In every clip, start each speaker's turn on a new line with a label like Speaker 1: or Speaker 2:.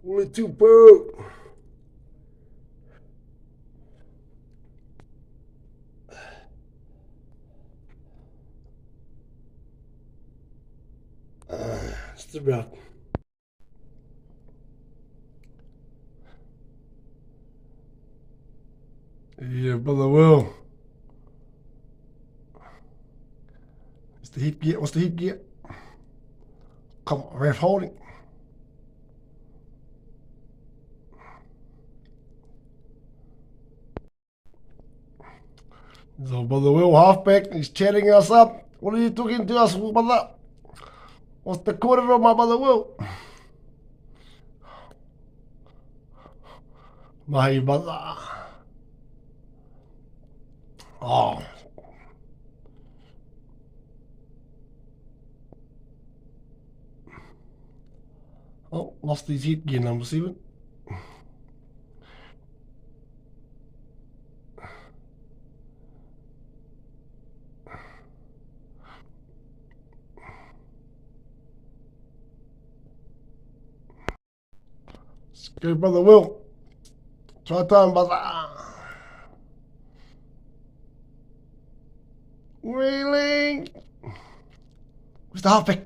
Speaker 1: Only two pro. Still rock. Yeah, brother Will. What's the heat get? What's the heat get? Come on, ref holding. So brother Will halfback, he's chatting us up. What are you talking to us, brother? What's the quarter of my brother Will? My brother. Oh. Oh, lost his heat again, number 7. Let's go, brother Will. Try time, brother. Wheeling. Where's the halfback?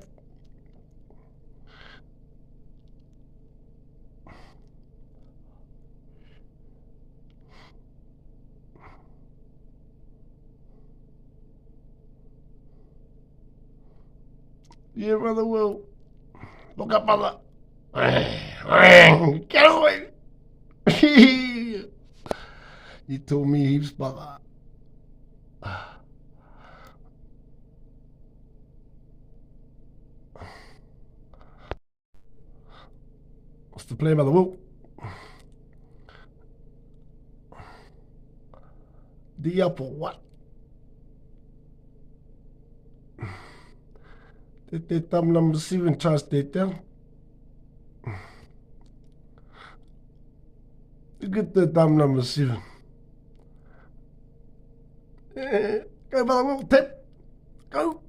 Speaker 1: Yeah, brother Will. Look up, brother. Get away. He told me heaps, brother. What's the play, brother Will? D up or what? Did thumb number 7 translate down? Get the thumb number 7. Go, brother Will. Tap. Go.